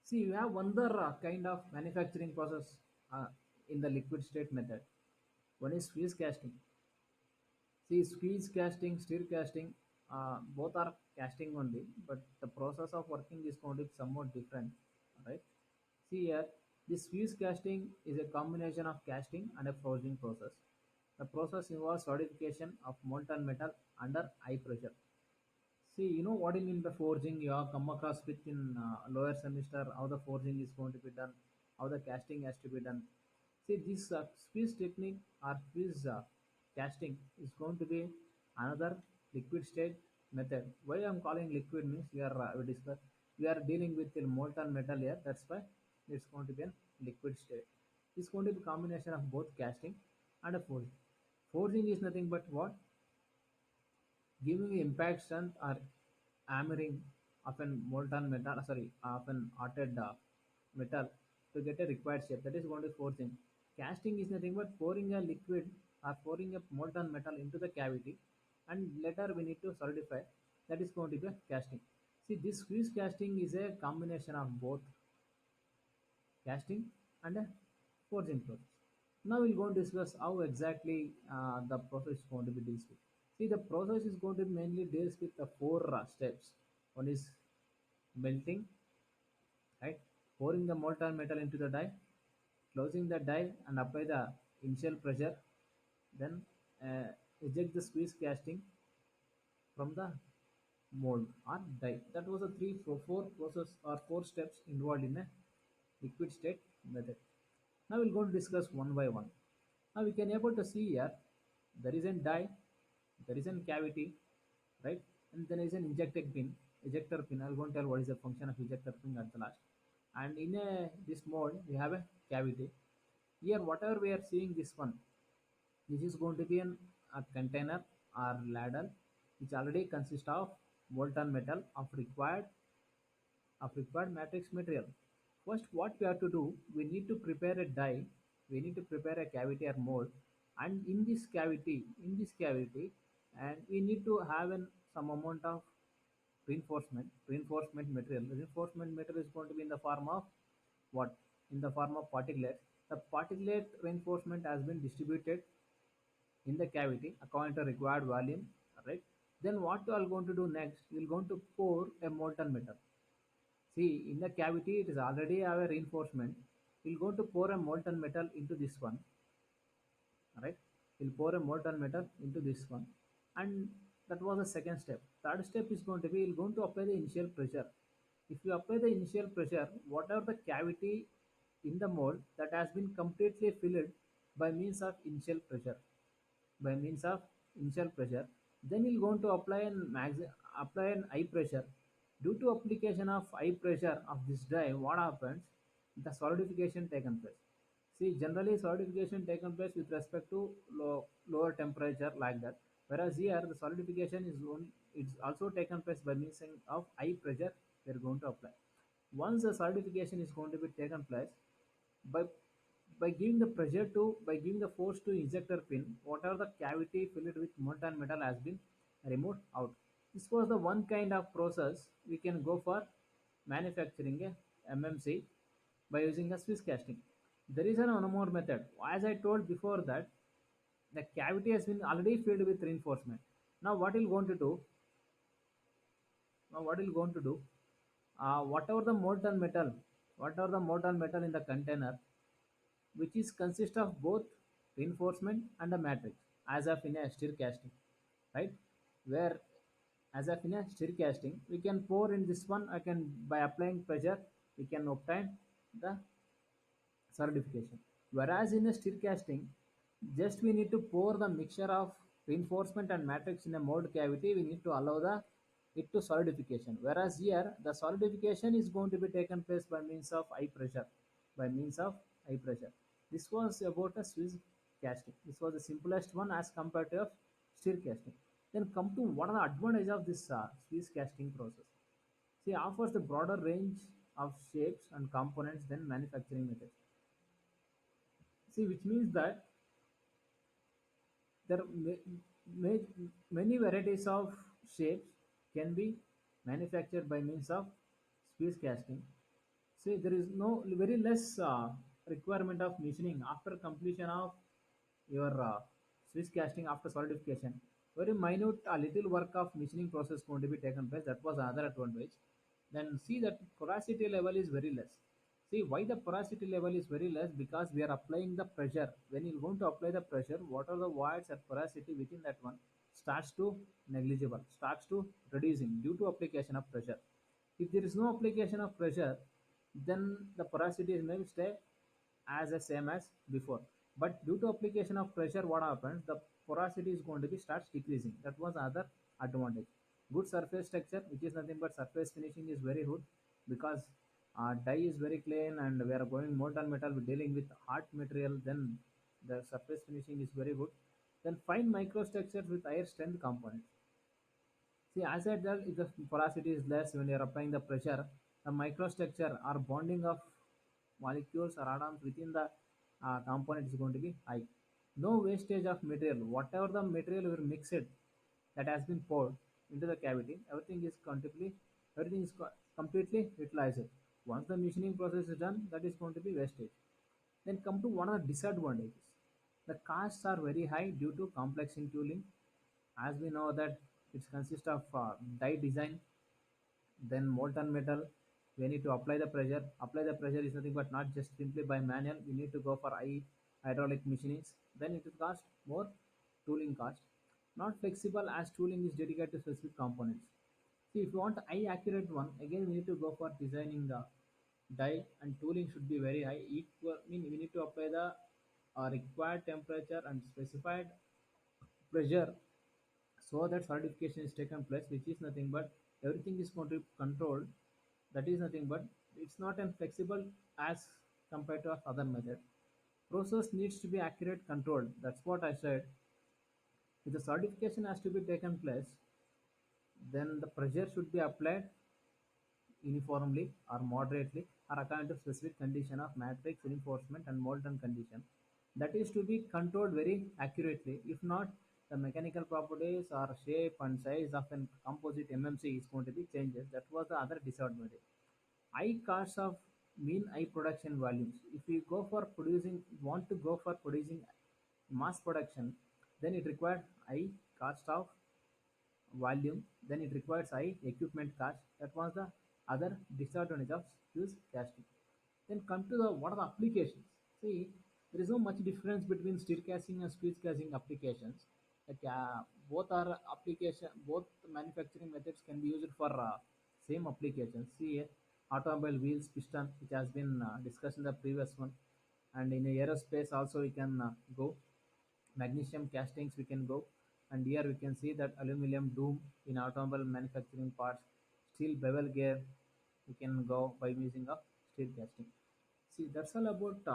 See, you have one other kind of manufacturing process in the liquid state method. One is squeeze casting. See, squeeze casting, stir casting, both are casting only, but the process of working is going to be somewhat different, right? See here, this squeeze casting is a combination of casting and a forging process. The process involves solidification of molten metal under high pressure. See, you know what I mean by forging. You have come across with in lower semester how the forging is going to be done, how the casting has to be done. See, this squeeze technique or squeeze casting is going to be another liquid state method. Why I'm calling liquid means we discuss we are dealing with the molten metal here. That's why it's going to be a liquid state. It's going to be combination of both casting and a forging. Forging is nothing but what giving impact strength or hammering of an molten metal, sorry, of an heated metal to get a required shape. That is going to forging. Casting is nothing but pouring a liquid or pouring a molten metal into the cavity, and later we need to solidify. That is going to be a casting. See, this squeeze casting is a combination of both casting and a forging process. Now we'll go and discuss how exactly the process is going to be deals with. See, the process is going to mainly deals with the four steps. One is melting, right? Pouring the molten metal into the die, closing the die and apply the initial pressure, then eject the squeeze casting from the mold or die. That was a four process or four steps involved in a liquid state method. Now we'll go to discuss one by one. Now we can able to see here there is a die, there is a cavity, right? And there is an ejector pin. I'll go and tell what is the function of ejector pin at the last. And in this mode we have a cavity. Here whatever we are seeing this one, this is going to be a container or ladle which already consists of molten metal of required matrix material. First, what we have to do, we need to prepare a die, we need to prepare a cavity or mold, and in this cavity, and we need to have some amount of reinforcement material. The reinforcement material is going to be in the form of what? In the form of particulate. The particulate reinforcement has been distributed in the cavity according to required volume, right? Then what you are going to do next? You are going to pour a molten metal. See, in the cavity, it is already have a reinforcement. We'll go to pour a molten metal into this one, right? We'll pour a molten metal into this one, and that was the second step. Third step is going to be we're going to apply the initial pressure. If you apply the initial pressure, whatever the cavity in the mold that has been completely filled by means of initial pressure, by means of initial pressure, then you're going to apply an high pressure. Due to application of high pressure of this die, what happens? The solidification taken place. See, generally solidification taken place with respect to lower temperature like that, whereas here the solidification it's also taken place by means of high pressure we are going to apply. Once the solidification is going to be taken place, by by giving the force to ejector pin, whatever the cavity filled with molten metal has been removed out. This was the one kind of process we can go for manufacturing a mmc by using a swiss casting. There is an one more method. As I told before that the cavity has been already filled with reinforcement. Now what we're going to do, whatever the molten metal in the container, which is consist of both reinforcement and a matrix, as of in a stir casting, right? Where as of in a stir casting we can pour in this one, I can by applying pressure we can obtain the solidification. Whereas in a stir casting, just we need to pour the mixture of reinforcement and matrix in a mold cavity. We need to allow the it to solidification. Whereas here the solidification is going to be taken place by means of high pressure. By means of high pressure. This was about a Swiss casting. This was the simplest one as compared to a stir casting. Then come to what are the advantages of this Swiss casting process. See, offers the broader range of shapes and components than manufacturing methods. See, which means that there are many varieties of shapes can be manufactured by means of squeeze casting. See, there is no very less requirement of machining after completion of your Swiss casting after solidification. Very minute, little work of machining process going to be taken place. That was another advantage. Then see that porosity level is very less. See why the porosity level is very less, because we are applying the pressure. When you're going to apply the pressure, what are the voids and porosity within that one starts to negligible, starts to reducing due to application of pressure. If there is no application of pressure, then the porosity may stay as the same as before. But due to application of pressure, what happens? The porosity is going to be starts decreasing. That was other advantage. Good surface texture, which is nothing but surface finishing, is very good, because dye is very clean and we are going molten metal. We're dealing with hard material. Then the surface finishing is very good. Then fine microstructures with higher strength components. See, as I said, if the porosity is less when you are applying the pressure, the microstructure or bonding of molecules or atoms within the component is going to be high. No wastage of material. Whatever the material we mixed that has been poured into the cavity, everything is completely utilized. Once the machining process is done, that is going to be wastage. Then come to one of the disadvantages. The costs are very high due to complex in tooling, as we know that it consists of die design, then molten metal. We need to apply the pressure. Apply the pressure is nothing but not just simply by manual. We need to go for high hydraulic machinings. Then it will cost more tooling cost. Not flexible as tooling is dedicated to specific components. See, if you want high accurate one, again we need to go for designing the die, and tooling should be very high. Equal mean we need to apply the required temperature and specified pressure so that certification is taken place, which is nothing but everything is going to be controlled. That is nothing but it's not as flexible as compared to other method. Process needs to be accurate controlled. That's what I said. If the certification has to be taken place, then the pressure should be applied uniformly or moderately or according to specific condition of matrix reinforcement and molten condition. That is to be controlled very accurately. If not, the mechanical properties or shape and size of a composite MMC is going to be changes. That was the other disadvantage. High costs of mean high production volumes. If you go for producing, want to go for producing mass production, then it required high cost of volume, then it requires high equipment cost. That was the other disadvantage of fuse casting. Then come to the what are the applications. See, there is no much difference between steel casting and fuse casting applications. Like, both are application, both manufacturing methods can be used for same applications. See, automobile wheels, piston, which has been discussed in the previous one, and in aerospace also we can go magnesium castings we can go, and here we can see that aluminum doom in automobile manufacturing parts, steel bevel gear we can go by using of steel casting. See, that's all about